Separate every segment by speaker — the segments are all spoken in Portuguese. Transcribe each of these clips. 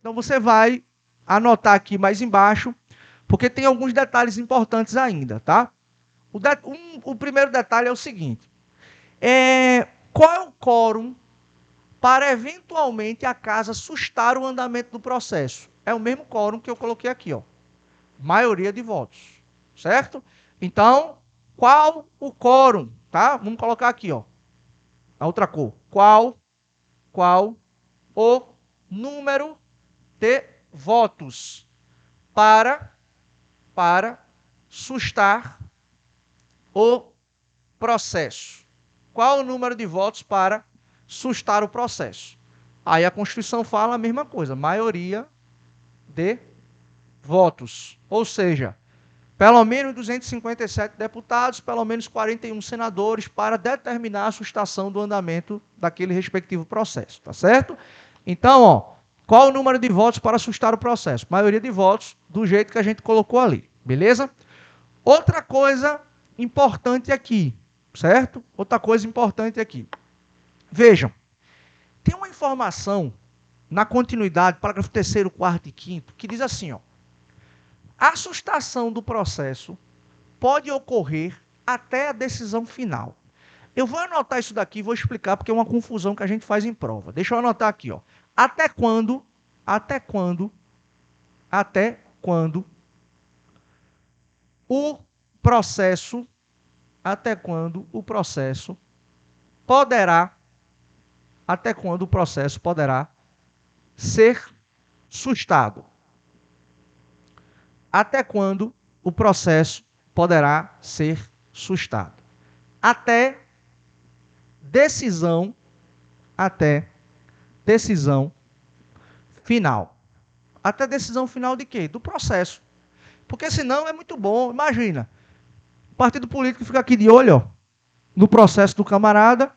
Speaker 1: Então você vai anotar aqui mais embaixo, porque tem alguns detalhes importantes ainda, tá? O primeiro detalhe é o seguinte: qual é o quórum para eventualmente a casa sustar o andamento do processo? É o mesmo quórum que eu coloquei aqui, ó. Maioria de votos, certo? Então, qual o quórum, tá? Vamos colocar aqui, ó, a outra cor. Qual o número de votos para sustar o processo? Qual o número de votos para sustar o processo? Aí a Constituição fala a mesma coisa, maioria de votos. Ou seja, pelo menos 257 deputados, pelo menos 41 senadores para determinar a sustação do andamento daquele respectivo processo, tá certo? Então, ó, qual o número de votos para sustar o processo? Maioria de votos do jeito que a gente colocou ali, beleza? Outra coisa importante aqui, certo? Outra coisa importante aqui. Vejam, tem uma informação na continuidade, parágrafo 3º, 4º e 5º, que diz assim, ó: a sustação do processo pode ocorrer até a decisão final. Eu vou anotar isso daqui e vou explicar porque é uma confusão que a gente faz em prova. Deixa eu anotar aqui, ó. Até quando o processo, poderá, ser sustado? Até quando o processo poderá ser sustado? Até decisão final. Até decisão final de quê? Do processo. Porque senão é muito bom. Imagina, o partido político fica aqui de olho, ó, no processo do camarada.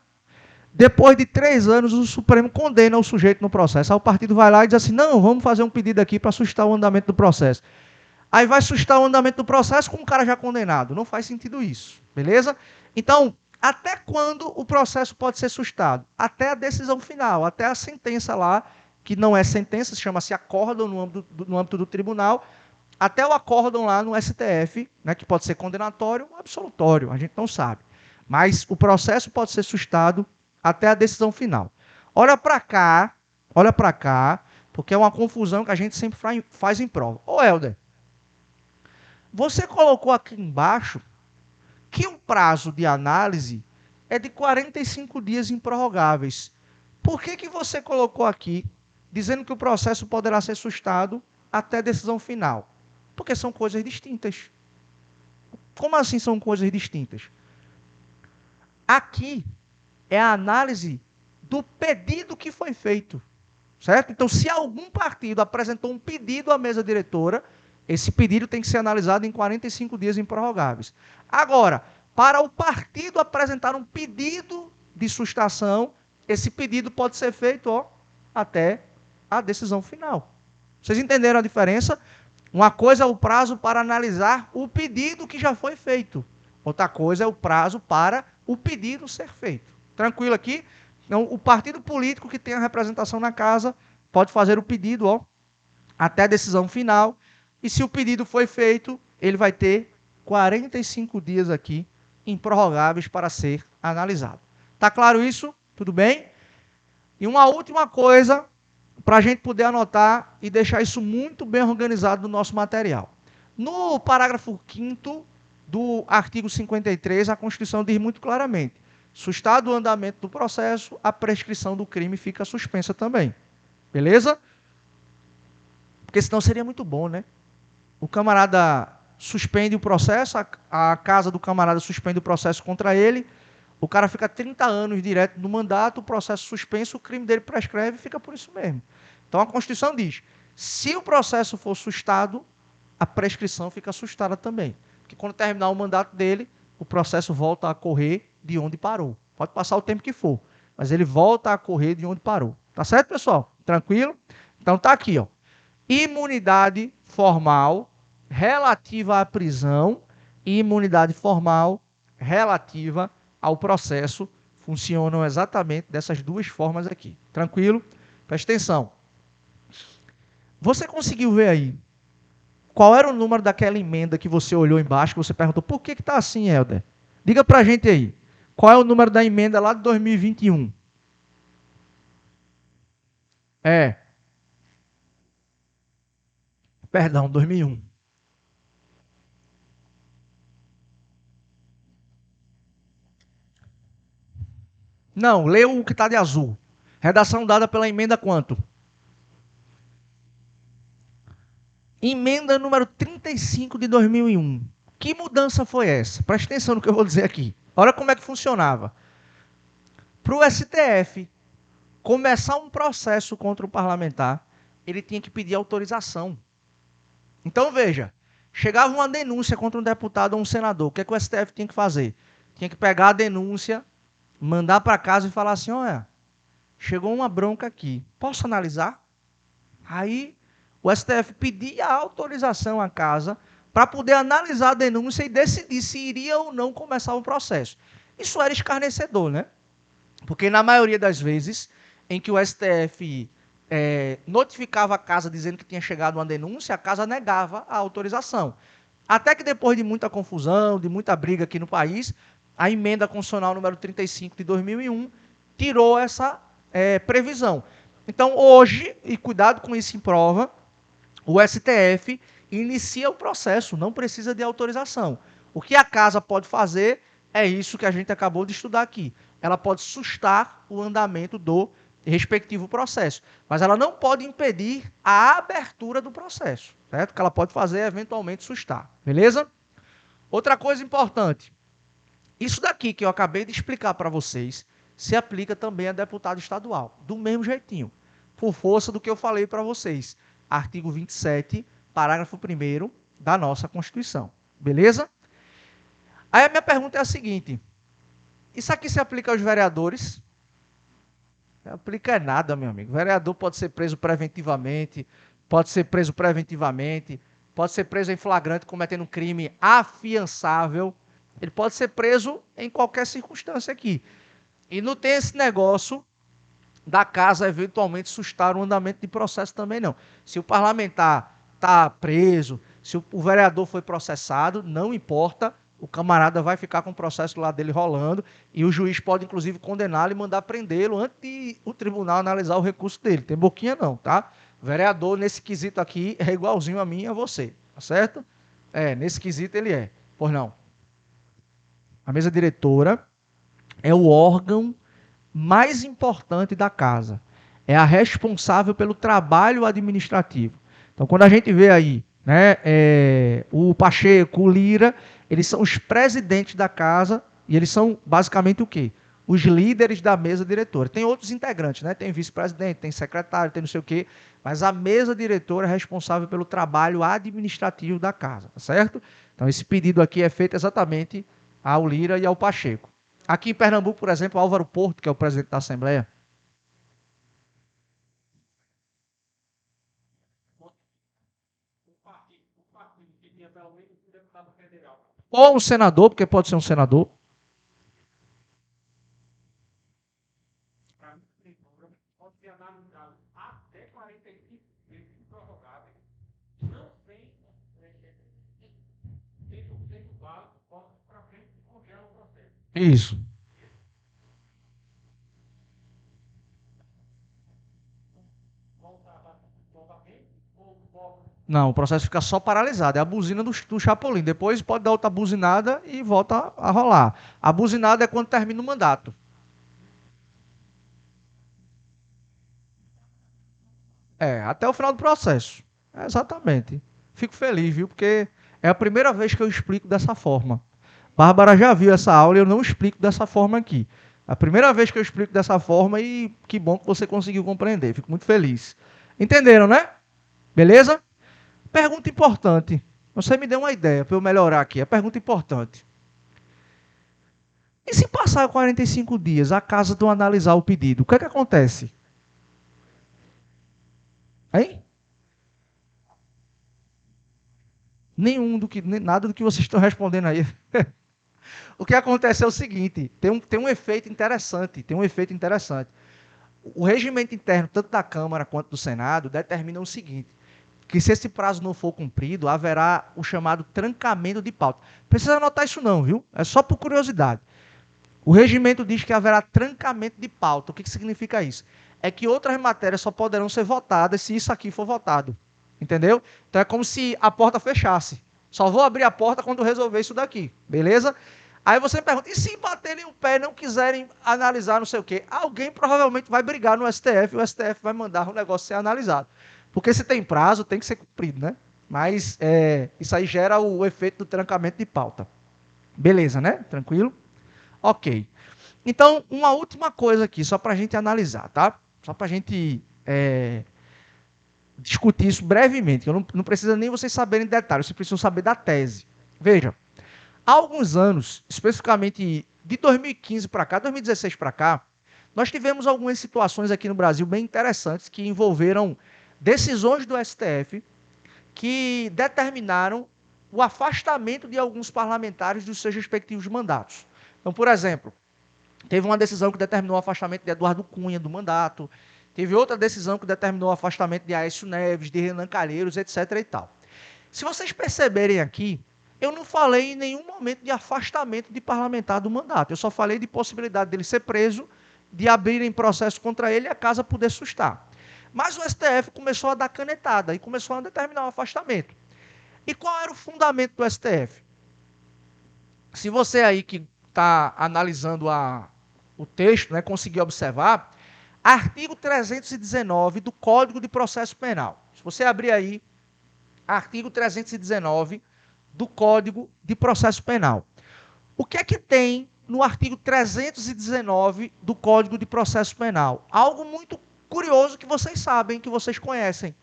Speaker 1: Depois de 3 anos, o Supremo condena o sujeito no processo. Aí o partido vai lá e diz assim: não, vamos fazer um pedido aqui para sustar o andamento do processo. Aí vai sustar o andamento do processo com um cara já condenado. Não faz sentido isso, beleza? Então, até quando o processo pode ser sustado? Até a decisão final, até a sentença lá, que não é sentença, chama-se acórdão no âmbito do tribunal, até o acórdão lá no STF, né, que pode ser condenatório ou absolutório, a gente não sabe. Mas o processo pode ser sustado até a decisão final. Olha para cá, porque é uma confusão que a gente sempre faz em prova. Ô, Helder, você colocou aqui embaixo que o prazo de análise é de 45 dias improrrogáveis. Por que você colocou aqui, dizendo que o processo poderá ser sustado até decisão final? Porque são coisas distintas. Como assim são coisas distintas? Aqui é a análise do pedido que foi feito, certo? Então, se algum partido apresentou um pedido à mesa diretora, esse pedido tem que ser analisado em 45 dias improrrogáveis. Agora, para o partido apresentar um pedido de sustação, esse pedido pode ser feito, ó, até a decisão final. Vocês entenderam a diferença? Uma coisa é o prazo para analisar o pedido que já foi feito. Outra coisa é o prazo para o pedido ser feito. Tranquilo aqui? Então, o partido político que tem a representação na casa pode fazer o pedido, ó, até a decisão final. E se o pedido foi feito, ele vai ter 45 dias aqui improrrogáveis para ser analisado. Tá claro isso? Tudo bem? E uma última coisa, para a gente poder anotar e deixar isso muito bem organizado no nosso material. No parágrafo 5º do artigo 53, a Constituição diz muito claramente: sustado o andamento do processo, a prescrição do crime fica suspensa também. Beleza? Porque senão seria muito bom, né? O camarada suspende o processo, a casa do camarada suspende o processo contra ele, o cara fica 30 anos direto no mandato, o processo suspenso, o crime dele prescreve e fica por isso mesmo. Então a Constituição diz: se o processo for sustado, a prescrição fica sustada também. Porque quando terminar o mandato dele, o processo volta a correr de onde parou. Pode passar o tempo que for, mas ele volta a correr de onde parou. Tá certo, pessoal? Tranquilo? Então tá aqui, ó. Imunidade formal relativa à prisão e imunidade formal relativa ao processo funcionam exatamente dessas duas formas aqui. Tranquilo? Presta atenção. Você conseguiu ver aí qual era o número daquela emenda que você olhou embaixo, que você perguntou, por que está assim, Helder? Diga pra gente aí. Qual é o número da emenda lá de 2021? É, perdão, 2001. Não, lê o que está de azul. Redação dada pela emenda quanto? Emenda número 35 de 2001. Que mudança foi essa? Preste atenção no que eu vou dizer aqui. Olha como é que funcionava. Para o STF começar um processo contra o parlamentar, ele tinha que pedir autorização. Então, veja, chegava uma denúncia contra um deputado ou um senador, o que é que o STF tinha que fazer? Tinha que pegar a denúncia, mandar para casa e falar assim, olha, chegou uma bronca aqui, posso analisar? Aí o STF pedia autorização à casa para poder analisar a denúncia e decidir se iria ou não começar o processo. Isso era escarnecedor, né? Porque na maioria das vezes em que o STF notificava a casa dizendo que tinha chegado uma denúncia, a casa negava a autorização. Até que depois de muita confusão, de muita briga aqui no país, a emenda constitucional número 35 de 2001 tirou essa previsão. Então, hoje, e cuidado com isso em prova, o STF inicia o processo, não precisa de autorização. O que a casa pode fazer é isso que a gente acabou de estudar aqui. Ela pode sustar o andamento do respectivo processo, mas ela não pode impedir a abertura do processo, certo? O que ela pode fazer é eventualmente sustar, beleza? Outra coisa importante, isso daqui que eu acabei de explicar para vocês se aplica também a deputado estadual, do mesmo jeitinho, por força do que eu falei para vocês. Artigo 27, parágrafo 1º da nossa Constituição. Beleza? Aí a minha pergunta é a seguinte, isso aqui se aplica aos vereadores? Não aplica nada, meu amigo. O vereador pode ser preso preventivamente, pode ser preso preventivamente, pode ser preso em flagrante cometendo um crime afiançável, ele pode ser preso em qualquer circunstância aqui. E não tem esse negócio da casa eventualmente sustar o andamento de processo também, não. Se o parlamentar está preso, se o vereador foi processado, não importa, o camarada vai ficar com o processo lá dele rolando e o juiz pode, inclusive, condená-lo e mandar prendê-lo antes de o tribunal analisar o recurso dele. Tem boquinha não, tá? O vereador, nesse quesito aqui, é igualzinho a mim e a você, tá certo? Nesse quesito ele é. Pois não. A mesa diretora é o órgão mais importante da casa. É a responsável pelo trabalho administrativo. Então, quando a gente vê aí, né, o Pacheco, o Lira, eles são os presidentes da casa e eles são basicamente o quê? Os líderes da mesa diretora. Tem outros integrantes, né? Tem vice-presidente, tem secretário, tem não sei o quê, mas a mesa diretora é responsável pelo trabalho administrativo da casa, tá certo? Então, esse pedido aqui é feito exatamente ao Lira e ao Pacheco. Aqui em Pernambuco, por exemplo, Álvaro Porto, que é o presidente da Assembleia, ou um senador, porque pode ser um senador. Isso. Não, o processo fica só paralisado. É a buzina do Chapolin. Depois pode dar outra buzinada e volta a rolar. A buzinada é quando termina o mandato. Até o final do processo. Exatamente. Fico feliz, viu? Porque é a primeira vez que eu explico dessa forma. Bárbara já viu essa aula e eu não explico dessa forma aqui. A primeira vez que eu explico dessa forma e que bom que você conseguiu compreender. Fico muito feliz. Entenderam, né? Beleza? Pergunta importante. Você me deu uma ideia para eu melhorar aqui. A pergunta importante. E se passar 45 dias, a casa não analisar o pedido, o que é que acontece? Hein? Nada do que vocês estão respondendo aí. O que acontece é o seguinte, tem um efeito interessante, O regimento interno, tanto da Câmara quanto do Senado, determina o seguinte, que se esse prazo não for cumprido, haverá o chamado trancamento de pauta. Precisa anotar isso não, viu? É só por curiosidade. O regimento diz que haverá trancamento de pauta. O que significa isso? É que outras matérias só poderão ser votadas se isso aqui for votado. Entendeu? Então é como se a porta fechasse. Só vou abrir a porta quando resolver isso daqui. Beleza? Aí você me pergunta, e se baterem o pé e não quiserem analisar não sei o quê? Alguém provavelmente vai brigar no STF e o STF vai mandar o negócio ser analisado. Porque se tem prazo, tem que ser cumprido, né? Mas isso aí gera o efeito do trancamento de pauta. Beleza, né? Tranquilo? Ok. Então, uma última coisa aqui, só para a gente analisar, tá? Só para a gente discutir isso brevemente. Eu não precisa nem vocês saberem detalhes, vocês precisam saber da tese. Veja, há alguns anos, especificamente de 2015 para cá, 2016 para cá, nós tivemos algumas situações aqui no Brasil bem interessantes que envolveram decisões do STF que determinaram o afastamento de alguns parlamentares dos seus respectivos mandatos. Então, por exemplo, teve uma decisão que determinou o afastamento de Eduardo Cunha do mandato, teve outra decisão que determinou o afastamento de Aécio Neves, de Renan Calheiros, etc. e tal. Se vocês perceberem aqui, eu não falei em nenhum momento de afastamento de parlamentar do mandato. Eu só falei de possibilidade dele ser preso, de abrirem processo contra ele e a casa poder sustar. Mas o STF começou a dar canetada e começou a determinar o afastamento. E qual era o fundamento do STF? Se você aí que está analisando o texto, né, conseguir observar, artigo 319 do Código de Processo Penal. Se você abrir aí, artigo 319 do Código de Processo Penal. O que é que tem no artigo 319 do Código de Processo Penal? Algo muito curioso que vocês sabem, que vocês conhecem.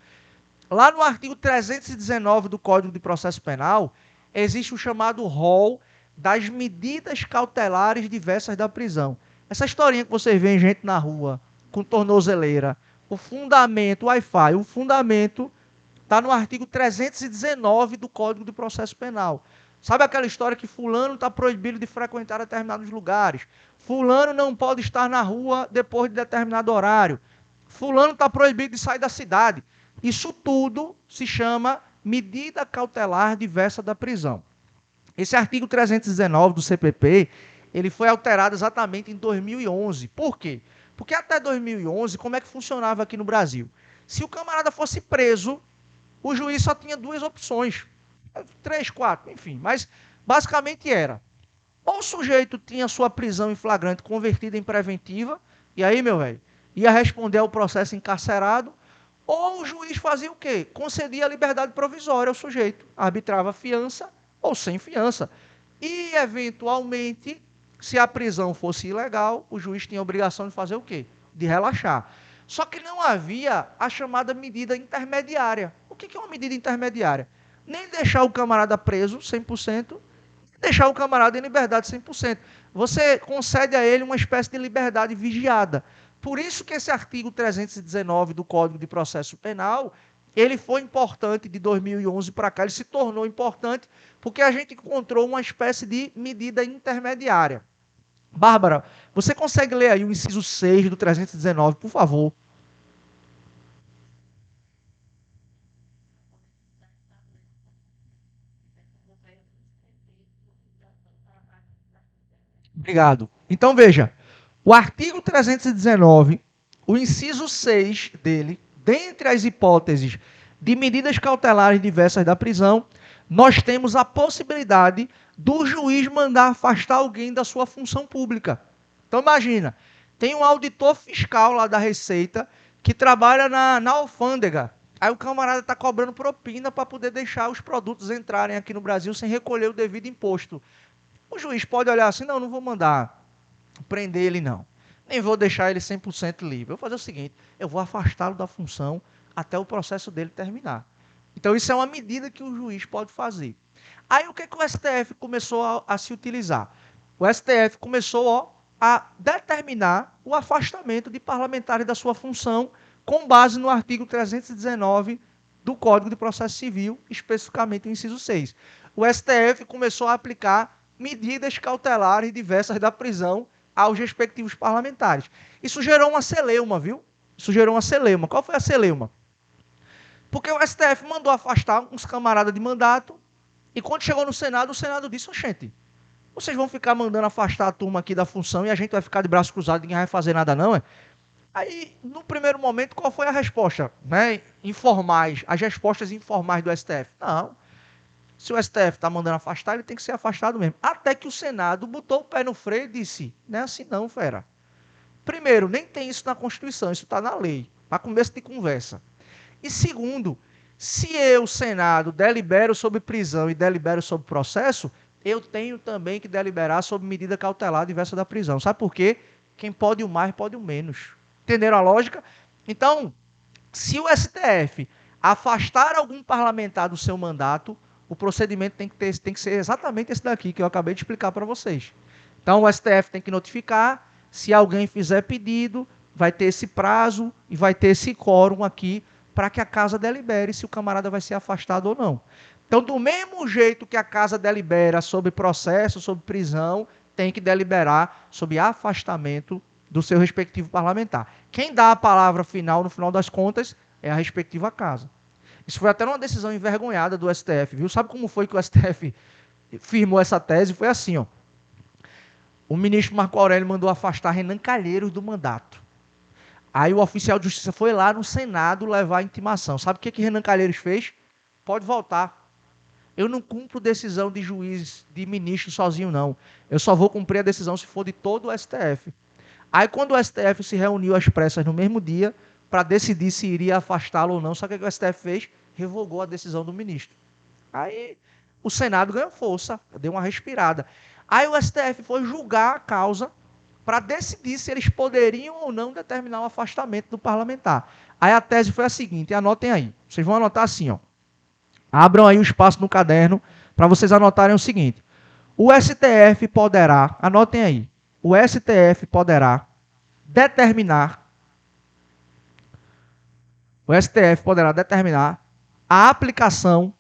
Speaker 1: Lá no artigo 319 do Código de Processo Penal, existe o chamado rol das medidas cautelares diversas da prisão. Essa historinha que vocês veem gente na rua com tornozeleira, o fundamento, o Wi-Fi, o fundamento está no artigo 319 do Código de Processo Penal. Sabe aquela história que fulano está proibido de frequentar determinados lugares? Fulano não pode estar na rua depois de determinado horário. Fulano está proibido de sair da cidade. Isso tudo se chama medida cautelar diversa da prisão. Esse artigo 319 do CPP, ele foi alterado exatamente em 2011. Por quê? Porque até 2011, como é que funcionava aqui no Brasil? Se o camarada fosse preso, o juiz só tinha duas opções. 3, 4, enfim. Mas basicamente era, ou o sujeito tinha sua prisão em flagrante convertida em preventiva, e aí, meu velho, ia responder ao processo encarcerado, ou o juiz fazia o quê? Concedia a liberdade provisória ao sujeito, arbitrava fiança ou sem fiança. E, eventualmente, se a prisão fosse ilegal, o juiz tinha a obrigação de fazer o quê? De relaxar. Só que não havia a chamada medida intermediária. O que é uma medida intermediária? Nem deixar o camarada preso 100%, deixar o camarada em liberdade 100%. Você concede a ele uma espécie de liberdade vigiada. Por isso que esse artigo 319 do Código de Processo Penal, ele foi importante de 2011 para cá, ele se tornou importante porque a gente encontrou uma espécie de medida intermediária. Bárbara, você consegue ler aí o inciso 6 do 319, por favor? Obrigado. Então, veja, o artigo 319, o inciso 6 dele, dentre as hipóteses de medidas cautelares diversas da prisão, nós temos a possibilidade do juiz mandar afastar alguém da sua função pública. Então, imagina, tem um auditor fiscal lá da Receita que trabalha na alfândega. Aí o camarada está cobrando propina para poder deixar os produtos entrarem aqui no Brasil sem recolher o devido imposto. O juiz pode olhar assim, não vou mandar prender ele não. Nem vou deixar ele 100% livre. Eu vou fazer o seguinte, eu vou afastá-lo da função até o processo dele terminar. Então isso é uma medida que o juiz pode fazer. Aí o que o STF começou a se utilizar? O STF começou a determinar o afastamento de parlamentares da sua função com base no artigo 319 do Código de Processo Civil, especificamente o inciso 6. O STF começou a aplicar medidas cautelares diversas da prisão aos respectivos parlamentares. Isso gerou uma celeuma, viu? Isso gerou uma celeuma. Qual foi a celeuma? Porque o STF mandou afastar uns camaradas de mandato, e quando chegou no Senado, o Senado disse, gente, vocês vão ficar mandando afastar a turma aqui da função e a gente vai ficar de braço cruzado e ninguém vai fazer nada não, é? Aí, no primeiro momento, qual foi a resposta? Né? Informais, as respostas informais do STF. Não, se o STF está mandando afastar, ele tem que ser afastado mesmo. Até que o Senado botou o pé no freio e disse, não é assim não, fera. Primeiro, nem tem isso na Constituição, isso está na lei, para começo de conversa. E segundo, se eu, Senado, delibero sobre prisão e delibero sobre processo, eu tenho também que deliberar sobre medida cautelar diversa da prisão. Sabe por quê? Quem pode o mais, pode o menos. Entenderam a lógica? Então, se o STF afastar algum parlamentar do seu mandato, o procedimento tem que ser exatamente esse daqui que eu acabei de explicar para vocês. Então, o STF tem que notificar, se alguém fizer pedido, vai ter esse prazo e vai ter esse quórum aqui para que a casa delibere se o camarada vai ser afastado ou não. Então, do mesmo jeito que a casa delibera sobre processo, sobre prisão, tem que deliberar sobre afastamento do seu respectivo parlamentar. Quem dá a palavra final, no final das contas, é a respectiva casa. Isso foi até uma decisão envergonhada do STF, viu? Sabe como foi que o STF firmou essa tese? Foi assim, ó. O ministro Marco Aurélio mandou afastar Renan Calheiros do mandato. Aí o oficial de justiça foi lá no Senado levar a intimação. Sabe o que Renan Calheiros fez? Pode voltar. Eu não cumpro decisão de juiz, de ministro sozinho, não. Eu só vou cumprir a decisão se for de todo o STF. Aí quando o STF se reuniu às pressas no mesmo dia, para decidir se iria afastá-lo ou não, sabe o que o STF fez? Revogou a decisão do ministro. Aí o Senado ganhou força, deu uma respirada. Aí o STF foi julgar a causa para decidir se eles poderiam ou não determinar o afastamento do parlamentar. Aí a tese foi a seguinte, anotem aí. Vocês vão anotar assim, ó. Abram aí o espaço no caderno para vocês anotarem o seguinte. O STF poderá, anotem aí, o STF poderá determinar, o STF poderá determinar a aplicação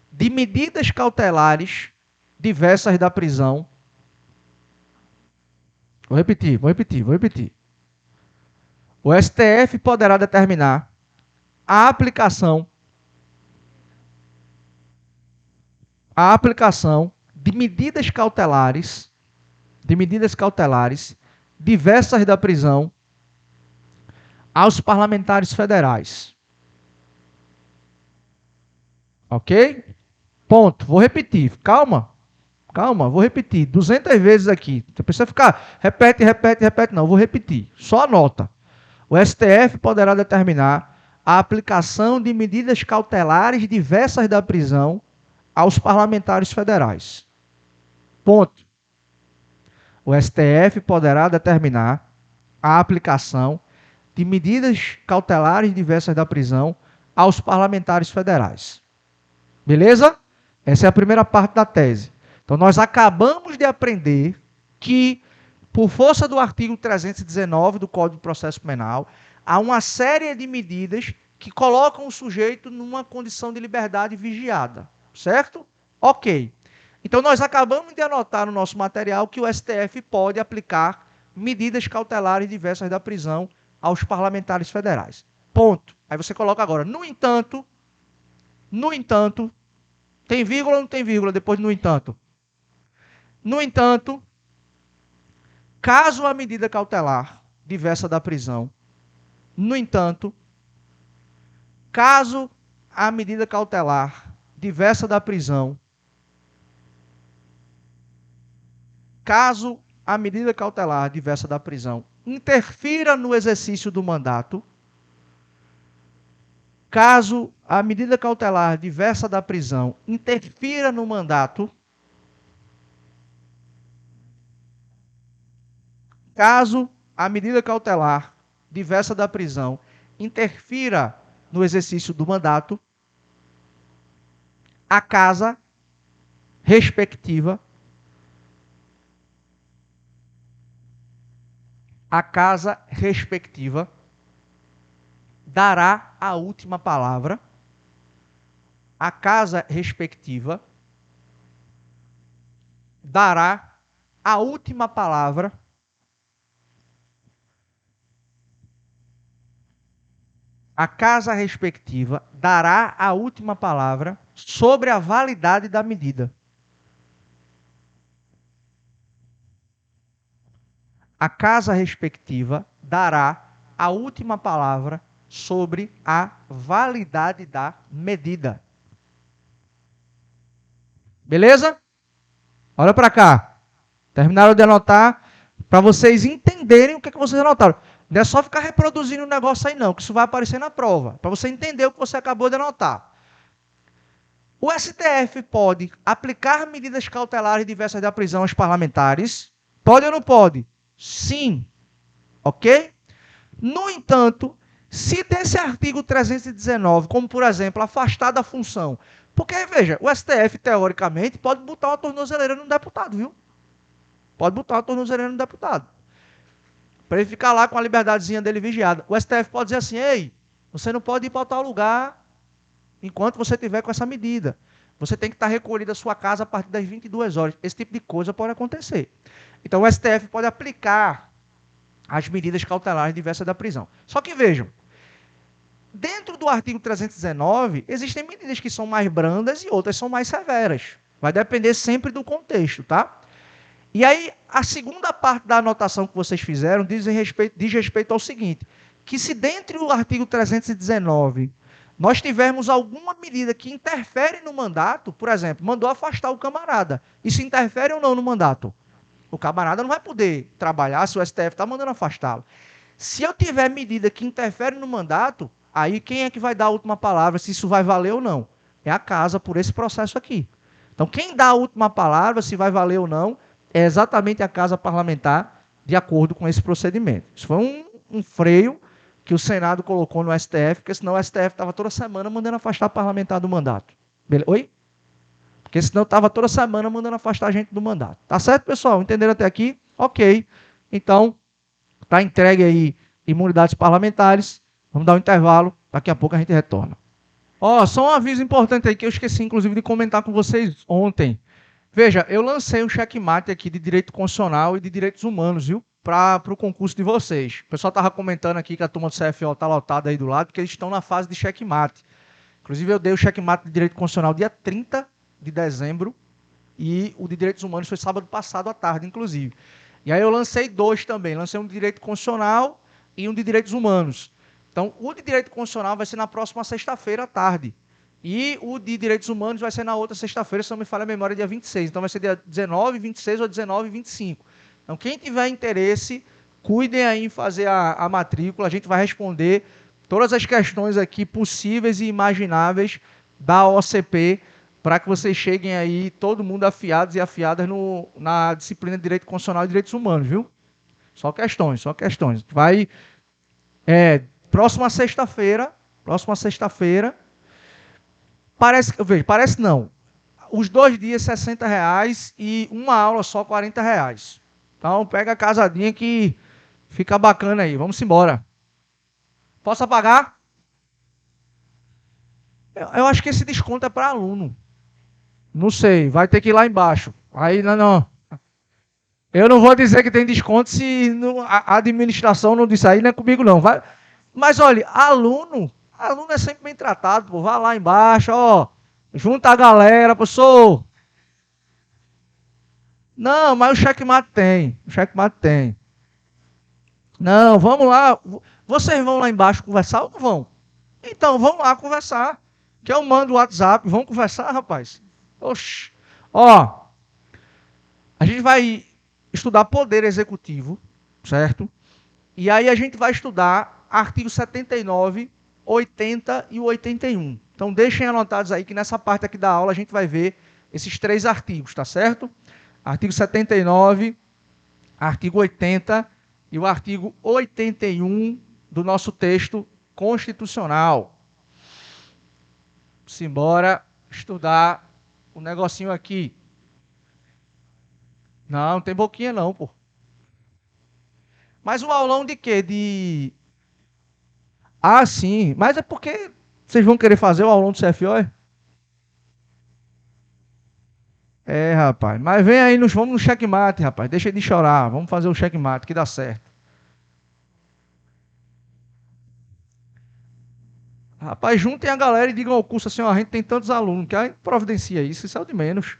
Speaker 1: de medidas cautelares diversas da prisão. Vou repetir. O STF poderá determinar a aplicação de medidas cautelares diversas da prisão aos parlamentares federais. Ok? Ponto. Vou repetir. Calma. Calma, vou repetir 200 vezes aqui. Você precisa ficar, repete, repete, repete. Não, vou repetir. Só anota. O STF poderá determinar a aplicação de medidas cautelares diversas da prisão aos parlamentares federais. Ponto. O STF poderá determinar a aplicação de medidas cautelares diversas da prisão aos parlamentares federais. Beleza? Essa é a primeira parte da tese. Então, nós acabamos de aprender que, por força do artigo 319 do Código de Processo Penal, há uma série de medidas que colocam o sujeito numa condição de liberdade vigiada. Certo? Ok. Então, nós acabamos de anotar no nosso material que o STF pode aplicar medidas cautelares diversas da prisão aos parlamentares federais. Ponto. Aí você coloca agora, no entanto, tem vírgula ou não tem vírgula depois do no entanto? No entanto, caso a medida cautelar diversa da prisão, no entanto, caso a medida cautelar diversa da prisão, caso a medida cautelar diversa da prisão interfira no exercício do mandato, caso a medida cautelar diversa da prisão interfira no mandato, caso a medida cautelar diversa da prisão interfira no exercício do mandato, a casa respectiva dará a última palavra. A casa respectiva dará a última palavra A casa respectiva dará a última palavra sobre a validade da medida. A casa respectiva dará a última palavra sobre a validade da medida. Beleza? Olha para cá. Terminaram de anotar para vocês entenderem o que vocês anotaram. Não é só ficar reproduzindo o negócio aí não, que isso vai aparecer na prova. Para você entender o que você acabou de anotar. O STF pode aplicar medidas cautelares diversas da prisão aos parlamentares? Pode ou não pode? Sim. Ok? No entanto, se desse artigo 319, como por exemplo, afastar da função, porque, veja, o STF, teoricamente, pode botar uma tornozeleira no deputado, viu? Pode botar uma tornozeleira no deputado. Para ele ficar lá com a liberdadezinha dele vigiada. O STF pode dizer assim, ei, você não pode ir para tal lugar enquanto você tiver com essa medida. Você tem que estar recolhido à sua casa a partir das 22 horas. Esse tipo de coisa pode acontecer. Então o STF pode aplicar as medidas cautelares diversas da prisão. Só que vejam, dentro do artigo 319, existem medidas que são mais brandas e outras são mais severas. Vai depender sempre do contexto, tá? E aí, a segunda parte da anotação que vocês fizeram diz respeito ao seguinte, que se dentro do artigo 319 nós tivermos alguma medida que interfere no mandato, por exemplo, mandou afastar o camarada, isso interfere ou não no mandato? O camarada não vai poder trabalhar se o STF está mandando afastá-lo. Se eu tiver medida que interfere no mandato, aí quem é que vai dar a última palavra, se isso vai valer ou não? É a casa por esse processo aqui. Então, quem dá a última palavra, se vai valer ou não, é exatamente a casa parlamentar, de acordo com esse procedimento. Isso foi um freio que o Senado colocou no STF, porque senão o STF estava toda semana mandando afastar parlamentar do mandato. Oi? Porque senão estava toda semana mandando afastar a gente do mandato. Tá certo, pessoal? Entenderam até aqui? Ok. Então, está entregue aí imunidades parlamentares. Vamos dar um intervalo. Daqui a pouco a gente retorna. Ó, só um aviso importante aí que eu esqueci, inclusive, de comentar com vocês ontem. Veja, eu lancei um checkmate aqui de direito constitucional e de direitos humanos, viu? Para o concurso de vocês. O pessoal estava comentando aqui que a turma do CFO está lotada aí do lado, porque eles estão na fase de checkmate. Inclusive, eu dei o checkmate de direito constitucional dia 30 de dezembro e o de direitos humanos foi sábado passado à tarde, inclusive. E aí eu lancei dois também. Lancei um de direito constitucional e um de direitos humanos. Então, o de direito constitucional vai ser na próxima sexta-feira à tarde. E o de direitos humanos vai ser na outra sexta-feira, se não me falha a memória, dia 26. Então vai ser dia 19, 26 ou 19 e 25. Então quem tiver interesse, cuidem aí em fazer a matrícula. A gente vai responder todas as questões aqui possíveis e imagináveis da OCP para que vocês cheguem aí, todo mundo afiados e afiadas na disciplina de Direito Constitucional e Direitos Humanos, viu? Só questões, só questões. Vai, próxima sexta-feira, parece não. Os 2 dias, R$60 e uma aula só, R$40. Então, pega a casadinha que fica bacana aí. Vamos embora. Posso apagar? Eu acho que esse desconto é para aluno. Não sei, vai ter que ir lá embaixo. Aí, não. Eu não vou dizer que tem desconto se a administração não disser aí, não é comigo não. Vai. Mas, olha, aluno é sempre bem tratado, pô. Vai lá embaixo, ó. Junta a galera, professor. Não, mas o checkmate tem. O checkmate tem. Não, vamos lá. Vocês vão lá embaixo conversar ou não vão? Então, vamos lá conversar. Que eu mando o WhatsApp. Vamos conversar, rapaz? Oxi. Ó, a gente vai estudar poder executivo, certo? E aí a gente vai estudar artigo 79, 80 e 81. Então, deixem anotados aí que nessa parte aqui da aula a gente vai ver esses 3 artigos, tá certo? Artigo 79, artigo 80 e o artigo 81 do nosso texto constitucional. Simbora estudar o negocinho aqui. Não tem boquinha não, pô. Mas o aulão de quê? Ah, sim. Mas é porque vocês vão querer fazer o aulão do CFO, é? É, rapaz. Mas vem aí, vamos no checkmate, rapaz. Deixa de chorar. Vamos fazer o checkmate, que dá certo. Rapaz, juntem a galera e digam ao curso assim, ó, a gente tem tantos alunos, que a gente providencia isso é o de menos.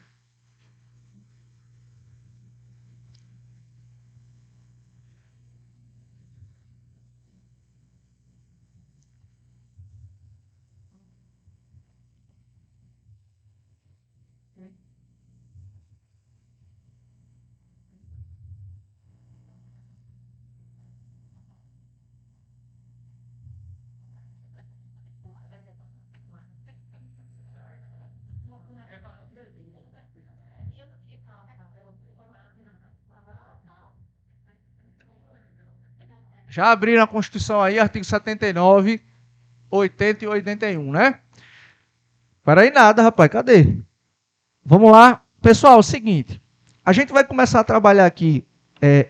Speaker 1: Já abriram a Constituição aí, artigo 79, 80 e 81, né? Peraí nada, rapaz, cadê? Vamos lá. Pessoal, é o seguinte, a gente vai começar a trabalhar aqui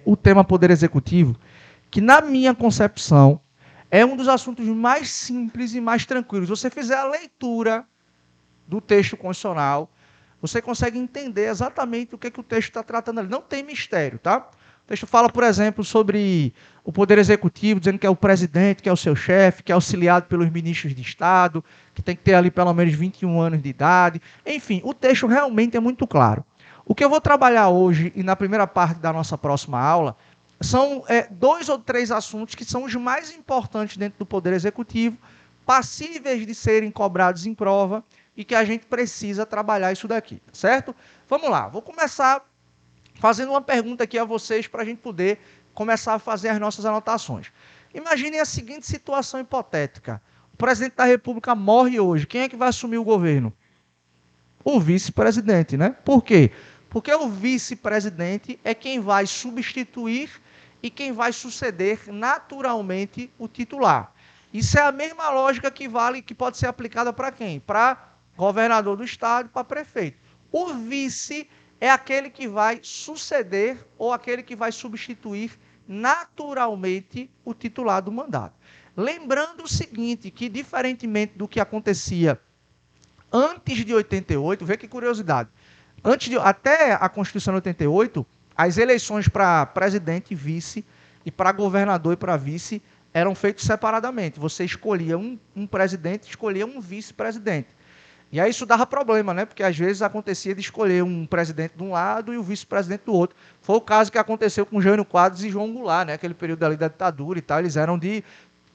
Speaker 1: o tema Poder Executivo, que na minha concepção é um dos assuntos mais simples e mais tranquilos. Se você fizer a leitura do texto constitucional, você consegue entender exatamente o que o texto está tratando ali. Não tem mistério, tá? O texto fala, por exemplo, sobre o Poder Executivo, dizendo que é o presidente, que é o seu chefe, que é auxiliado pelos ministros de Estado, que tem que ter ali pelo menos 21 anos de idade. Enfim, o texto realmente é muito claro. O que eu vou trabalhar hoje e na primeira parte da nossa próxima aula são 2 ou 3 assuntos que são os mais importantes dentro do Poder Executivo, passíveis de serem cobrados em prova e que a gente precisa trabalhar isso daqui, certo? Vamos lá, vou começar fazendo uma pergunta aqui a vocês para a gente poder começar a fazer as nossas anotações. Imaginem a seguinte situação hipotética. O presidente da República morre hoje. Quem é que vai assumir o governo? O vice-presidente, né? Por quê? Porque o vice-presidente é quem vai substituir e quem vai suceder naturalmente o titular. Isso é a mesma lógica que vale, que pode ser aplicada para quem? Para governador do estado, para prefeito. O vice é aquele que vai suceder ou aquele que vai substituir naturalmente o titular do mandato. Lembrando o seguinte, que diferentemente do que acontecia antes de 88, vê que curiosidade, até a Constituição de 88, as eleições para presidente e vice, e para governador e para vice, eram feitas separadamente. Você escolhia um presidente, escolhia um vice-presidente. E aí isso dava problema, né? Porque às vezes acontecia de escolher um presidente de um lado e o vice-presidente do outro. Foi o caso que aconteceu com Jânio Quadros e João Goulart, né? Aquele período ali da ditadura e tal, eles eram de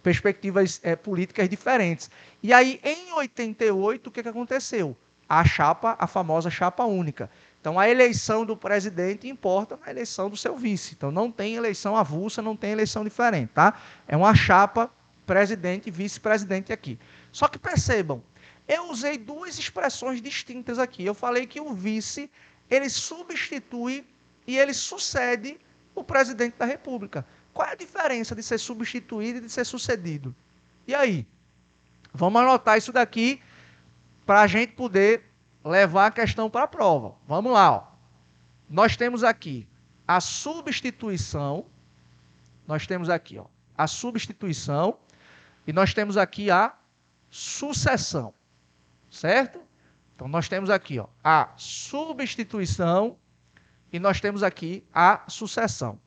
Speaker 1: perspectivas políticas diferentes. E aí, em 88, o que aconteceu? A famosa chapa única. Então, a eleição do presidente importa na eleição do seu vice. Então, não tem eleição avulsa, não tem eleição diferente, tá? É uma chapa presidente e vice-presidente aqui. Só que percebam, eu usei 2 expressões distintas aqui. Eu falei que o vice, ele substitui e ele sucede o presidente da República. Qual é a diferença de ser substituído e de ser sucedido? E aí? Vamos anotar isso daqui para a gente poder levar a questão para a prova. Vamos lá. Ó. Nós temos aqui a substituição, nós temos aqui ó, a substituição e nós temos aqui a sucessão, certo? Então nós temos aqui ó, a substituição e nós temos aqui a sucessão.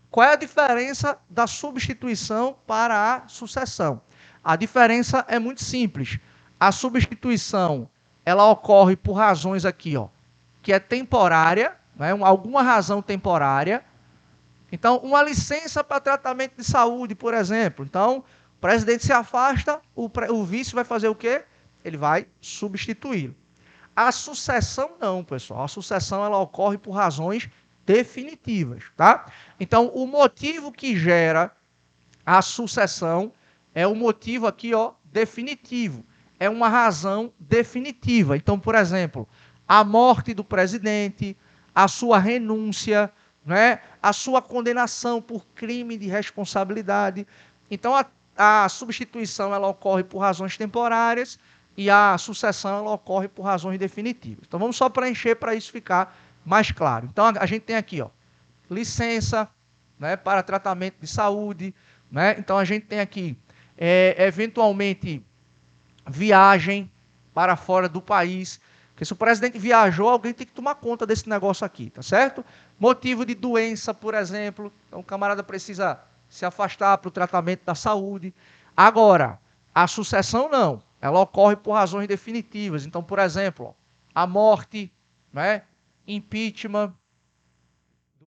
Speaker 1: Qual é a diferença da substituição para a sucessão? A diferença é muito simples. A substituição, ela ocorre por razões aqui, ó, que é temporária, né, alguma razão temporária. Então, uma licença para tratamento de saúde, por exemplo. Então, o presidente se afasta, o vice vai fazer o quê? Ele vai substituí-lo. A sucessão não, pessoal. A sucessão ela ocorre por razões definitivas, tá? Então, o motivo que gera a sucessão é o motivo aqui, ó, definitivo. É uma razão definitiva. Então, por exemplo, a morte do presidente, a sua renúncia, né, a sua condenação por crime de responsabilidade. Então, a substituição ela ocorre por razões temporárias e a sucessão ela ocorre por razões definitivas. Então, vamos só preencher para isso ficar mais claro. Então, a gente tem aqui, ó, licença, né, para tratamento de saúde, né? Então, a gente tem aqui, eventualmente, viagem para fora do país, porque se o presidente viajou, alguém tem que tomar conta desse negócio aqui, tá certo? Motivo de doença, por exemplo, então o camarada precisa se afastar para o tratamento da saúde. Agora, A sucessão não, ela ocorre por razões definitivas. Então, por exemplo, a morte, né, impeachment,